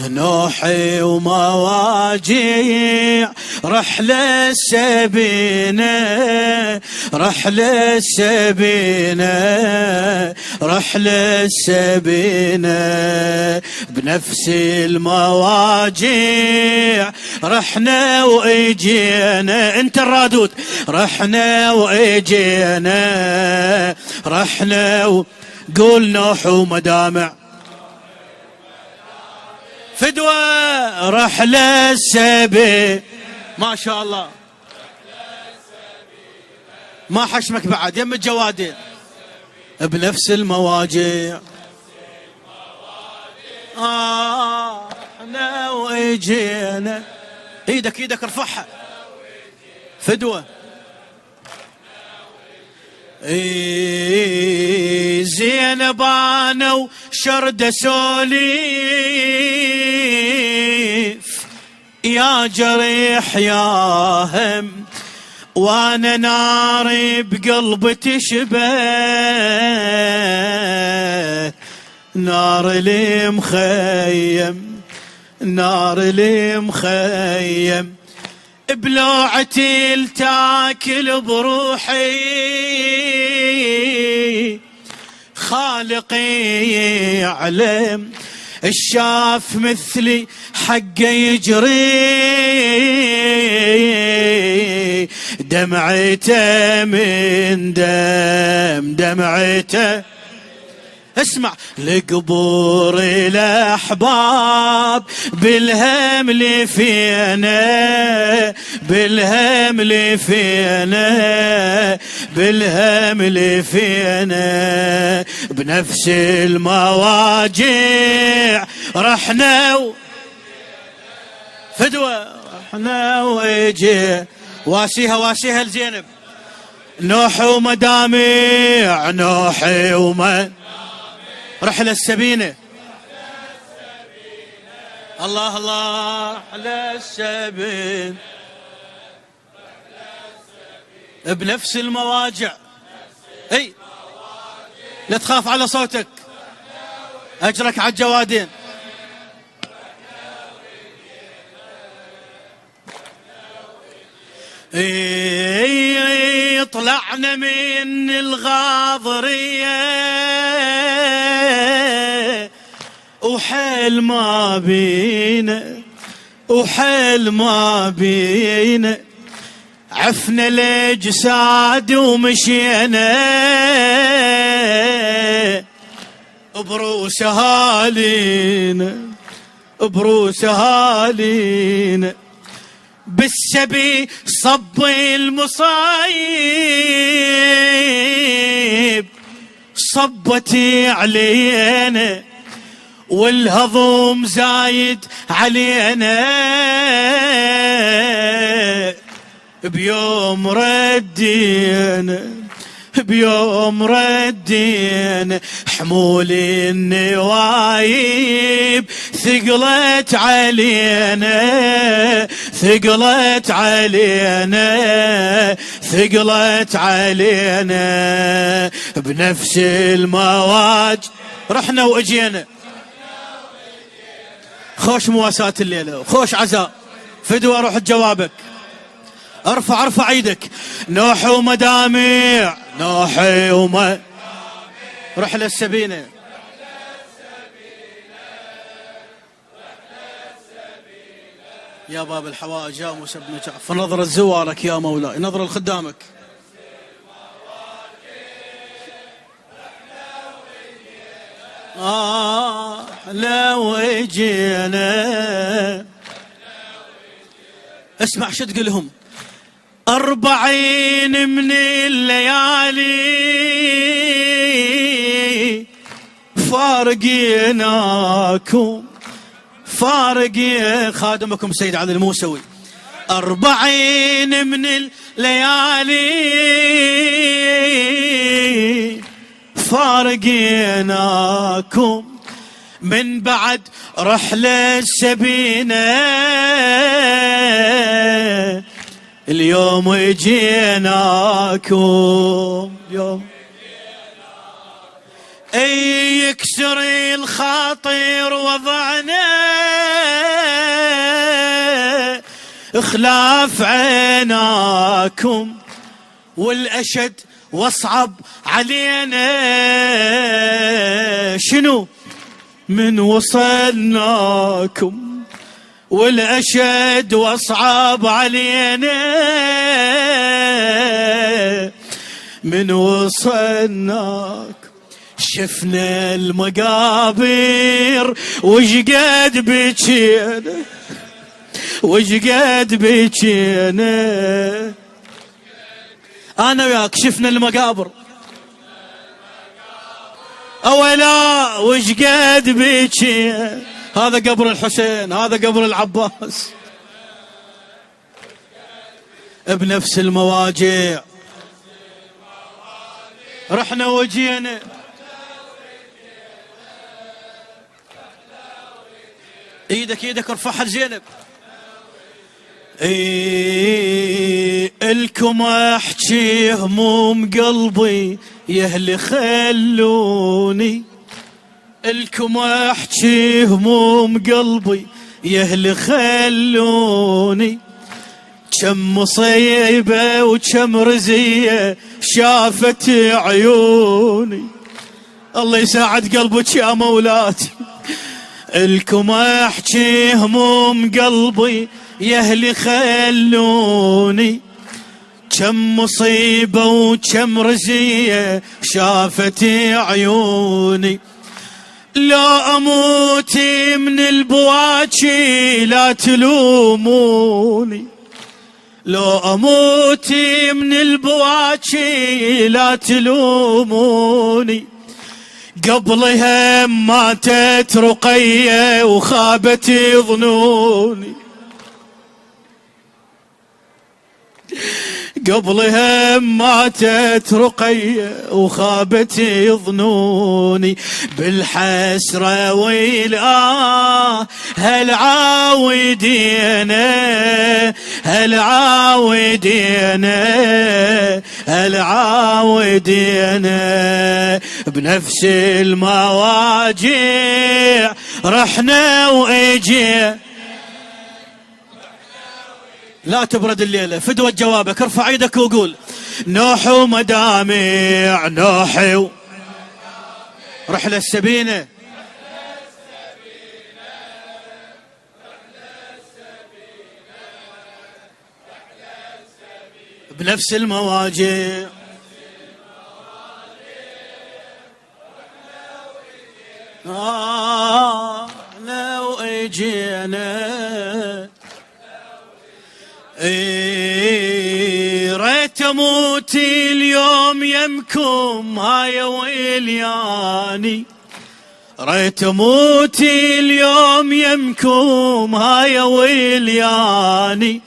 نوحي ومواجيع رحلة السبينة، رحلة السبينة، رحلة السبينة، بنفس المواجيع رحنا وإجينا. انت الرادود. رحنا وإجينا، رحنا قول نوح ومدامع فدوى رحلة السبيل. ما شاء الله ما حشمك بعد يم الجوادين بنفس المواجع. احنا وجينا. ايدك ايدك ارفعها فدوى. زينب انا وشرد سوليف يا جريح يا هم، وانا ناري بقلبي تشبه نار المخيم، نار المخيم، بلوعتي التاكل بروحي، خالقي يعلم الشاف مثلي حقه يجري، دمعته من دمعته. اسمع لقبور الأحباب بالهم اللي فينا، بالهم اللي فينا، بالهم اللي فينا، بنفس المواجع رحنا فدوى رحنا ويجي. واسيها واسيها لزينب. نوح ومدامع، نوحي رحلة السبينة. الله الله رحلة السبينة بنفس المواجع. اي لا تخاف على صوتك، اجرك على الجوادين. اي طلعنا من الغاضرية وحيل ما بينا، وحيل ما بينا، عفنا الأجساد ومشينا بروس أهالينا، بروس أهالينا، بالسبي صب المصايب صبتي علينا، والهضم زايد علينا، بيوم ردينا، بيوم ردينا، حمول النوايب ثقلت علينا، ثقلت علينا، ثقلت علينا، بنفس المواج رحنا واجينا. خوش مواساة الليلة، خوش عزاء فدوى. روح جوابك. ارفع ارفع ايدك. نوح ومدامع، نوحي رحلة السبينة. يا باب الحوائج يا موسى بن جعفر، نظر زوارك يا مولاي، نظر لخدامك. لو اجينا. اسمع شو تقولهم. 40 من الليالي فارقيناكم، فارقي خادمكم سيد علي الموسوي. 40 من الليالي فارقيناكم، من بعد رحلة السبينة اليوم جيناكم. يوم اي يكسر الخاطر وضعنا خلاف عيناكم، والأشد واصعب علينا شنو من وصلناكم، والأشد واصعب علينا من وصلناكم. شفنا المقابر وشقد بكينا، وشقد بكينا أنا وياك. شفنا المقابر أولا وشقد بكينا، هذا قبر الحسين، هذا قبر العباس، بنفس المواجع رحنا وجينا. ايدك ارفعها لزينب. الكم احكي هموم قلبي يا اهل خلوني، الكم احكي هموم قلبي يا اهل خلوني، كم مصيبة وكم رزية شافت عيوني. الله يساعد قلبك يا مولاتي. الكم احكي هموم قلبي يا اهل خلوني، كم مصيبة وكم رزية شافت عيوني. لا اموت من البواكي لا تلوموني، لو اموت من البواكي لا تلوموني. قبلها ماتت رقية وخابت ظنوني، قبلها ماتت رقية وخابت ظنوني. بالحسرة والآه هل عاودينا، هل عاودينا، هل عاودينا. بنفس المواجع رحنا واجينا. لا تبرد الليلة، فدوة جوابك. ارفع ايدك وقول نوح ومدامع، نوح رحلة السبينة، بنفس المواجع لو اجينا. ريت اموت اليوم يمكم هاي ويلياني، ريت اموت اليوم يمكم هاي ويلياني.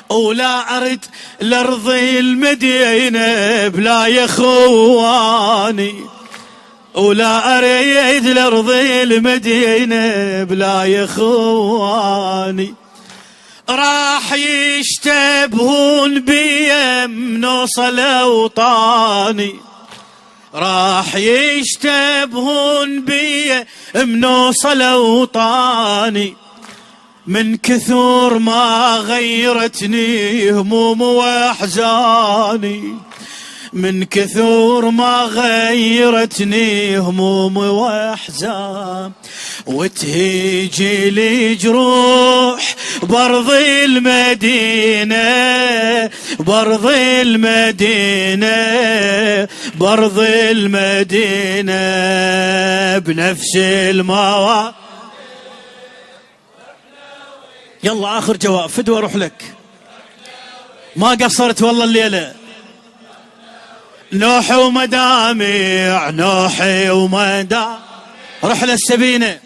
ولا ارد لارض المدينة بلا يا خواني، ولا اريد لارض المدينة بلا يا خواني. راح يشتبهون بي منوصل اوطاني، راح يشتبهون بي منوصل اوطاني. من كثر ما غيرتني هموم واحزاني، من كثر ما غيرتني هموم واحزان. وتهيجي لي جروح برض المدينة، برض المدينة، برض المدينة. بنفس المواقف. يلا آخر جواب فدوى اروح لك. ما قصرت والله الليلة. نوح ومدامع، نوح ومدامع رحلة السبينة.